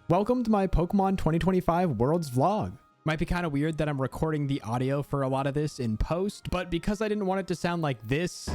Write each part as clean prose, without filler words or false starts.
Welcome to my Pokemon 2025 Worlds vlog. Might be kind of weird that I'm recording the audio for a lot of this in post, but because I didn't want it to sound like this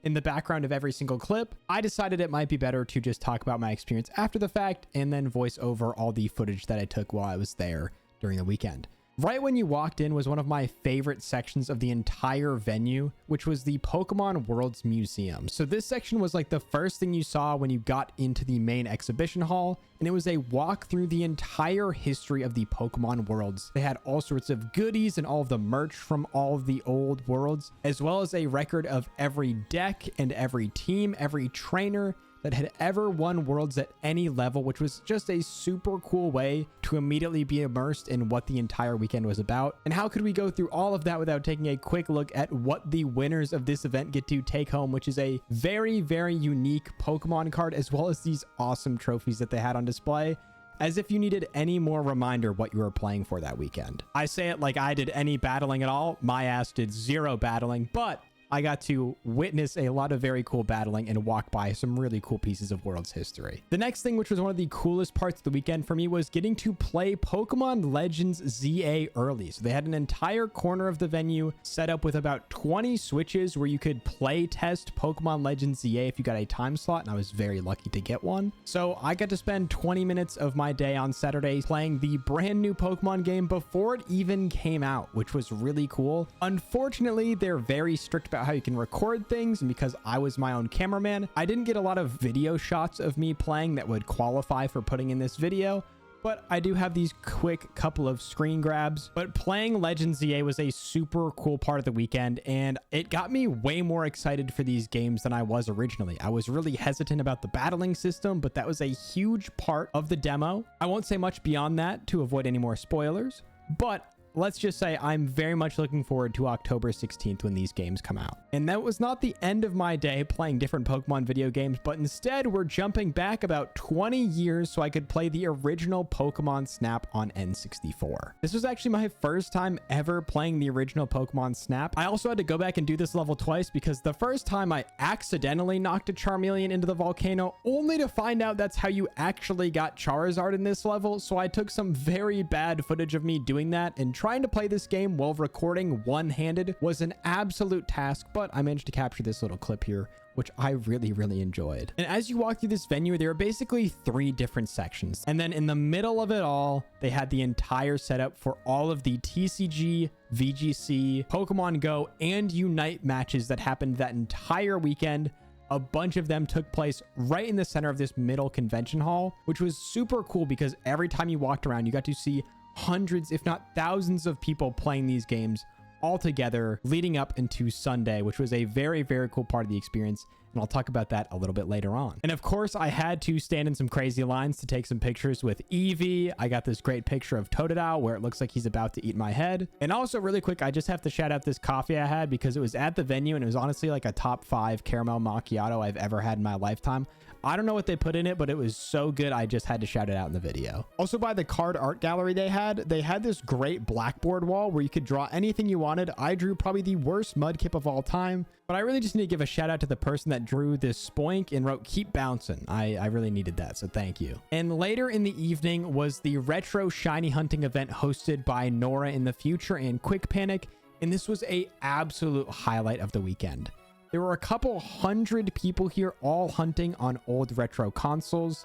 in the background of every single clip, I decided it might be better to just talk about my experience after the fact and then voice over all the footage that I took while I was there during the weekend. Right when you walked in was one of my favorite sections of the entire venue, which was the Pokemon Worlds Museum. So this section was like the first thing you saw when you got into the main exhibition hall, and it was a walk through the entire history of the Pokemon Worlds. They had all sorts of goodies and all of the merch from all of the old worlds, as well as a record of every deck and every team, every trainer that had ever won Worlds at any level, which was just a super cool way to immediately be immersed in what the entire weekend was about. And how could we go through all of that without taking a quick look at what the winners of this event get to take home, which is a very, very unique Pokemon card, as well as these awesome trophies that they had on display, as if you needed any more reminder what you were playing for that weekend. I say it like I did any battling at all. My ass did zero battling, but I got to witness a lot of very cool battling and walk by some really cool pieces of Worlds history. The next thing, which was one of the coolest parts of the weekend for me, was getting to play Pokemon Legends ZA early. So they had an entire corner of the venue set up with about 20 switches where you could play test Pokemon Legends ZA if you got a time slot, and I was very lucky to get one. So I got to spend 20 minutes of my day on Saturday playing the brand new Pokemon game before it even came out, which was really cool. Unfortunately, they're very strict about how you can record things, and because I was my own cameraman, I didn't get a lot of video shots of me playing that would qualify for putting in this video, but I do have these quick couple of screen grabs. But playing Legends ZA was a super cool part of the weekend, and it got me way more excited for these games than I was originally. I was really hesitant about the battling system, but that was a huge part of the demo. I won't say much beyond that to avoid any more spoilers, but let's just say I'm very much looking forward to October 16th when these games come out. And that was not the end of my day playing different Pokemon video games, but instead we're jumping back about 20 years so I could play the original Pokemon Snap on N64. This was actually my first time ever playing the original Pokemon Snap. I also had to go back and do this level twice because the first time I accidentally knocked a Charmeleon into the volcano, only to find out that's how you actually got Charizard in this level. So I took some very bad footage of me doing that, and trying to play this game while recording one-handed was an absolute task, but I managed to capture this little clip here, which I really, really enjoyed. And as you walk through this venue, there are basically 3 different sections. And then in the middle of it all, they had the entire setup for all of the TCG, VGC, Pokemon Go, and Unite matches that happened that entire weekend. A bunch of them took place right in the center of this middle convention hall, which was super cool because every time you walked around, you got to see hundreds, if not thousands of people playing these games all together leading up into Sunday, which was a very, very cool part of the experience. And I'll talk about that a little bit later on. And of course, I had to stand in some crazy lines to take some pictures with Eevee. I got this great picture of Totodile where it looks like he's about to eat my head. And also really quick, I just have to shout out this coffee I had because it was at the venue and it was honestly like a top 5 caramel macchiato I've ever had in my lifetime. I don't know what they put in it, but it was so good, I just had to shout it out in the video. Also, by the card art gallery they had this great blackboard wall where you could draw anything you wanted. I drew probably the worst Mudkip of all time, but I really just need to give a shout out to the person that drew this Spoink and wrote "Keep Bouncing." I really needed that, so thank you. And later in the evening was the retro shiny hunting event hosted by Nora in the Future and Quick Panic, and this was a absolute highlight of the weekend. There were a couple hundred people here all hunting on old retro consoles.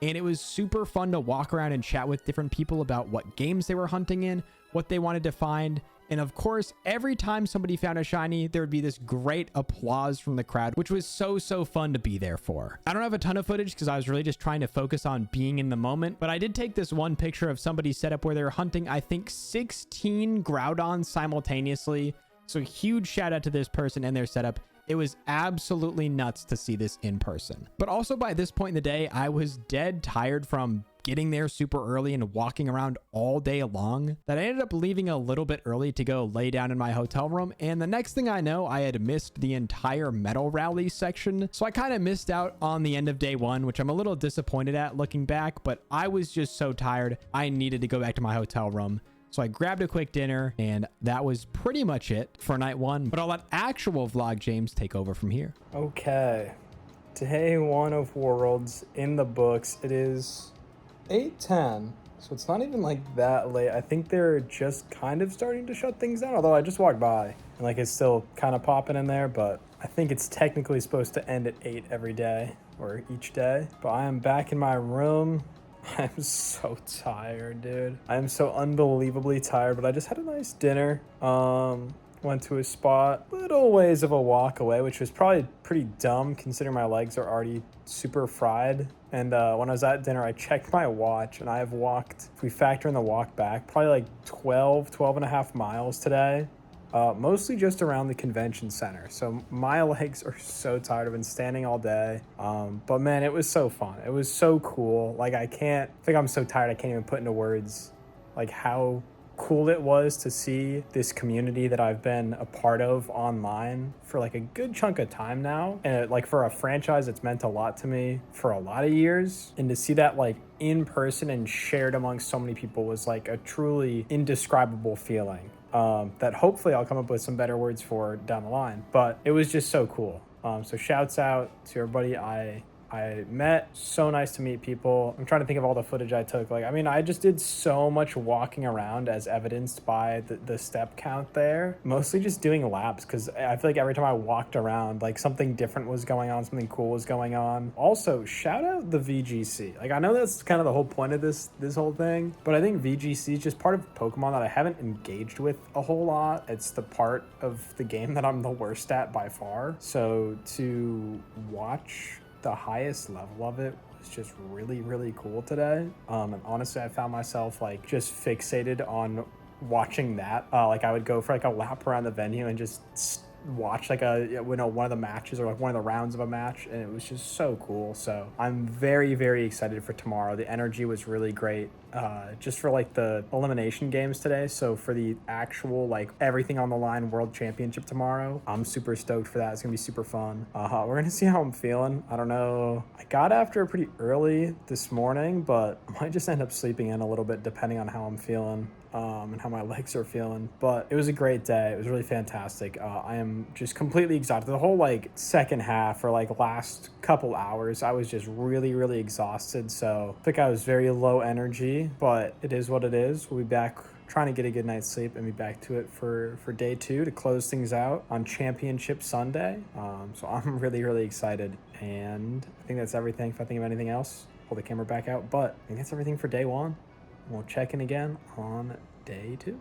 And it was super fun to walk around and chat with different people about what games they were hunting in, what they wanted to find. And of course, every time somebody found a shiny, there would be this great applause from the crowd, which was so fun to be there for. I don't have a ton of footage because I was really just trying to focus on being in the moment, but I did take this one picture of somebody's setup where they were hunting, I think, 16 Groudons simultaneously. So huge shout out to this person and their setup. It was absolutely nuts to see this in person. But also by this point in the day, I was dead tired from getting there super early and walking around all day long that I ended up leaving a little bit early to go lay down in my hotel room. And the next thing I know, I had missed the entire medal rally section. So I kind of missed out on the end of day 1, which I'm a little disappointed at looking back, but I was just so tired. I needed to go back to my hotel room. So I grabbed a quick dinner, and that was pretty much it for night 1. But I'll let actual Vlog James take over from here. Okay. Day one of Worlds in the books. It is 8:10, so it's not even like that late. I think they're just kind of starting to shut things down, although I just walked by and like it's still kind of popping in there, but I think it's technically supposed to end at 8 every day or each day. But I am back in my room. I'm so tired, dude. I am so unbelievably tired, but I just had a nice dinner. Went to a spot little ways of a walk away, which was probably pretty dumb considering my legs are already super fried. And when I was at dinner, I checked my watch and I have walked, if we factor in the walk back, probably like 12 and a half miles today. Mostly just around the convention center. So my legs are so tired. I've been standing all day. But man, it was so fun. It was so cool. Like I think I'm so tired I can't even put into words like how cool it was to see this community that I've been a part of online for like a good chunk of time now. And like for a franchise, it's meant a lot to me for a lot of years. And to see that like in person and shared amongst so many people was like a truly indescribable feeling. That hopefully I'll come up with some better words for down the line, but it was just so cool. So shouts out to everybody I met. So nice to meet people. I'm trying to think of all the footage I took. Like, I mean, I just did so much walking around as evidenced by the step count there. Mostly just doing laps because I feel like every time I walked around, like something different was going on, something cool was going on. Also, shout out the VGC. Like, I know that's kind of the whole point of this whole thing, but I think VGC is just part of Pokemon that I haven't engaged with a whole lot. It's the part of the game that I'm the worst at by far. So to watch the highest level of it was just really, really cool today. And honestly, I found myself like just fixated on watching that. Like I would go for like a lap around the venue and just watch like one of the matches or like one of the rounds of a match, and it was just so cool. So I'm very, very excited for tomorrow. The energy was really great, just for like the elimination games today. So for the actual like everything on the line world championship tomorrow, I'm super stoked for that. It's gonna be super fun. We're gonna see how I'm feeling. I don't know, I got after pretty early this morning, but I might just end up sleeping in a little bit depending on how I'm feeling. And how my legs are feeling. But it was a great day. It was really fantastic. I am just completely exhausted. The whole like second half or like last couple hours, I was just really, really exhausted. So I think I was very low energy, but it is what it is. We'll be back trying to get a good night's sleep and be back to it for day 2 to close things out on Championship Sunday. So I'm really, really excited. And I think that's everything. If I think of anything else, pull the camera back out. But I think that's everything for day 1. We'll check in again on day 2.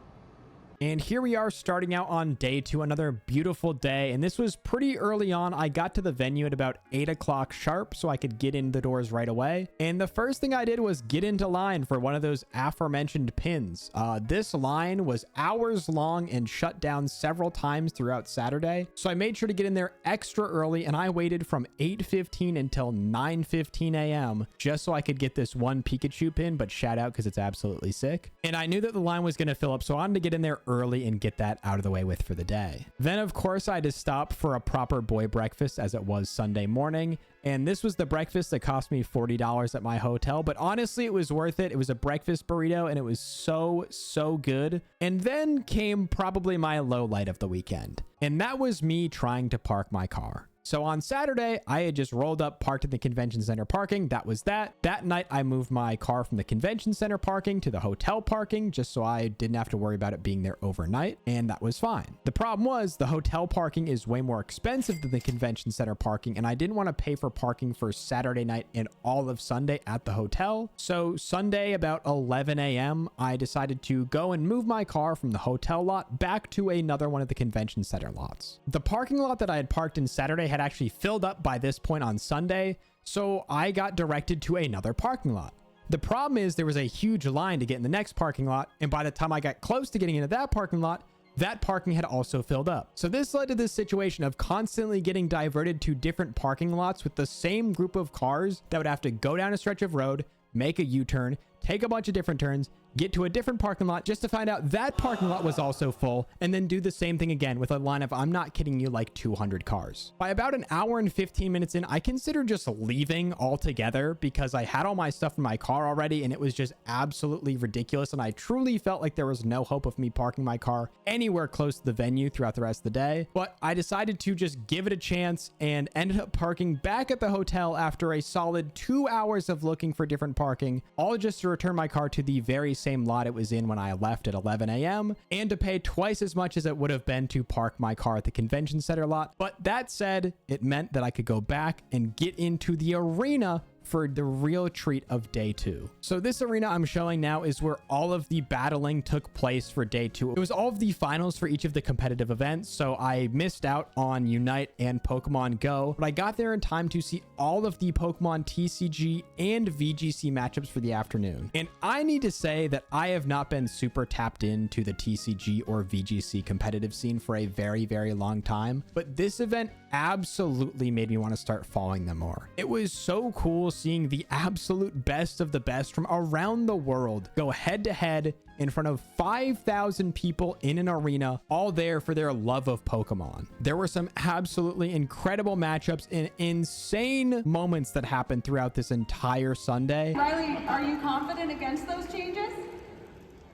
And here we are starting out on day 2, another beautiful day. And this was pretty early on. I got to the venue at about 8 o'clock sharp so I could get in the doors right away. And the first thing I did was get into line for one of those aforementioned pins. This line was hours long and shut down several times throughout Saturday. So I made sure to get in there extra early, and I waited from 8:15 until 9:15 a.m. just so I could get this one Pikachu pin, but shout out because it's absolutely sick. And I knew that the line was going to fill up, so I wanted to get in there early and get that out of the way with for the day. Then of course I had to stop for a proper boy breakfast as it was Sunday morning. And this was the breakfast that cost me $40 at my hotel, but honestly, it was worth it. It was a breakfast burrito and it was so good. And then came probably my low light of the weekend. And that was me trying to park my car. So on Saturday, I had just rolled up, parked in the convention center parking. That was that. That night, I moved my car from the convention center parking to the hotel parking, just so I didn't have to worry about it being there overnight. And that was fine. The problem was the hotel parking is way more expensive than the convention center parking. And I didn't want to pay for parking for Saturday night and all of Sunday at the hotel. So Sunday, about 11 a.m., I decided to go and move my car from the hotel lot back to another one of the convention center lots. The parking lot that I had parked in Saturday had actually filled up by this point on Sunday, so I got directed to another parking lot. The problem is there was a huge line to get in the next parking lot, and by the time I got close to getting into that parking lot, that parking had also filled up. So this led to this situation of constantly getting diverted to different parking lots with the same group of cars that would have to go down a stretch of road, make a U-turn, take a bunch of different turns, get to a different parking lot just to find out that parking lot was also full, and then do the same thing again with a line of, I'm not kidding you, like 200 cars. By about an hour and 15 minutes in, I considered just leaving altogether because I had all my stuff in my car already and it was just absolutely ridiculous. And I truly felt like there was no hope of me parking my car anywhere close to the venue throughout the rest of the day. But I decided to just give it a chance and ended up parking back at the hotel after a solid 2 hours of looking for different parking, all just to return my car to the very same lot it was in when I left at 11 a.m. and to pay twice as much as it would have been to park my car at the convention center lot. But that said, it meant that I could go back and get into the arena for the real treat of day 2. So this arena I'm showing now is where all of the battling took place for day 2. It was all of the finals for each of the competitive events, so I missed out on Unite and Pokemon Go, but I got there in time to see all of the Pokemon TCG and VGC matchups for the afternoon. And I need to say that I have not been super tapped into the TCG or VGC competitive scene for a very, very long time, but this event absolutely made me want to start following them more. It was so cool seeing the absolute best of the best from around the world go head to head in front of 5,000 people in an arena, all there for their love of Pokemon. There were some absolutely incredible matchups and insane moments that happened throughout this entire Sunday. Riley, are you confident against those changes?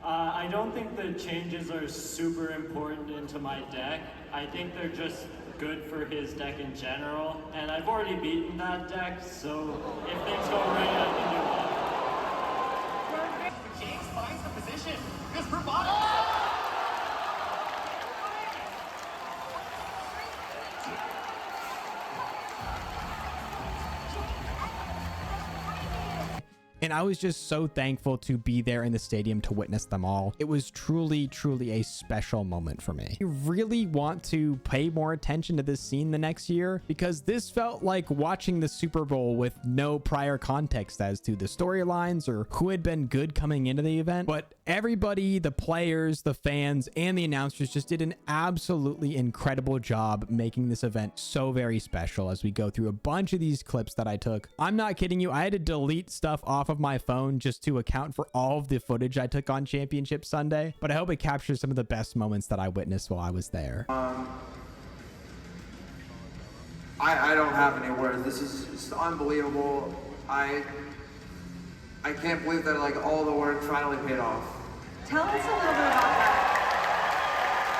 I don't think the changes are super important into my deck. I think they're just good for his deck in general, and I've already beaten that deck, so if things go right, I can do well. James finds the position. This bravado. And I was just so thankful to be there in the stadium to witness them all. It was truly, truly a special moment for me. I really want to pay more attention to this scene the next year because this felt like watching the Super Bowl with no prior context as to the storylines or who had been good coming into the event. But everybody, the players, the fans, and the announcers just did an absolutely incredible job making this event so very special as we go through a bunch of these clips that I took. I'm not kidding you. I had to delete stuff off of my phone just to account for all of the footage I took on Championship Sunday, but I hope it captures some of the best moments that I witnessed while I was there. I don't have any words. This is just unbelievable. I can't believe that like all the work finally paid off. Tell us a little bit about that.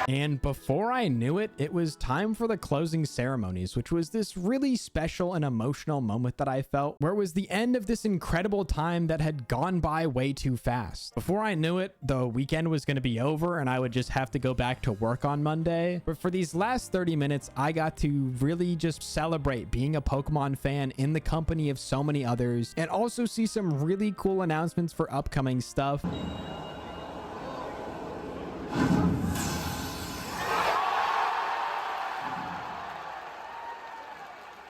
And before I knew it, it was time for the closing ceremonies, which was this really special and emotional moment that I felt, where it was the end of this incredible time that had gone by way too fast. Before I knew it, the weekend was going to be over and I would just have to go back to work on Monday. But for these last 30 minutes, I got to really just celebrate being a Pokemon fan in the company of so many others, and also see some really cool announcements for upcoming stuff.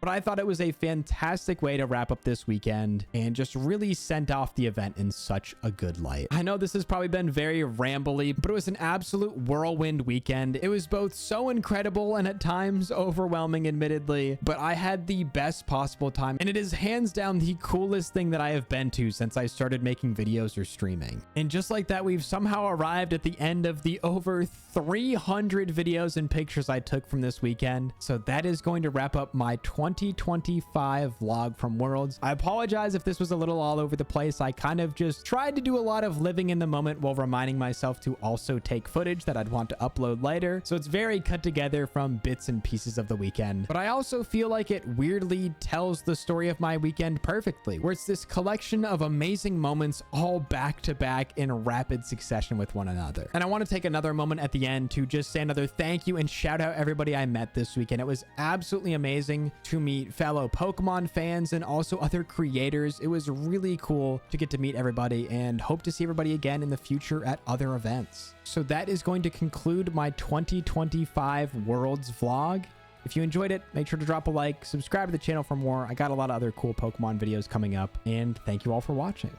But I thought it was a fantastic way to wrap up this weekend and just really sent off the event in such a good light. I know this has probably been very rambly, but it was an absolute whirlwind weekend. It was both so incredible and at times overwhelming, admittedly, but I had the best possible time, and it is hands down the coolest thing that I have been to since I started making videos or streaming. And just like that, we've somehow arrived at the end of the over 300 videos and pictures I took from this weekend. So that is going to wrap up my 2025 vlog from Worlds. I apologize if this was a little all over the place. I kind of just tried to do a lot of living in the moment while reminding myself to also take footage that I'd want to upload later. So it's very cut together from bits and pieces of the weekend. But I also feel like it weirdly tells the story of my weekend perfectly, where it's this collection of amazing moments all back to back in rapid succession with one another. And I want to take another moment at the end to just say another thank you and shout out everybody I met this weekend. It was absolutely amazing to meet fellow Pokemon fans and also other creators. It was really cool to get to meet everybody, and hope to see everybody again in the future at other events. So that is going to conclude my 2025 Worlds vlog. If you enjoyed it, make sure to drop a like, subscribe to the channel for more. I got a lot of other cool Pokemon videos coming up, and thank you all for watching.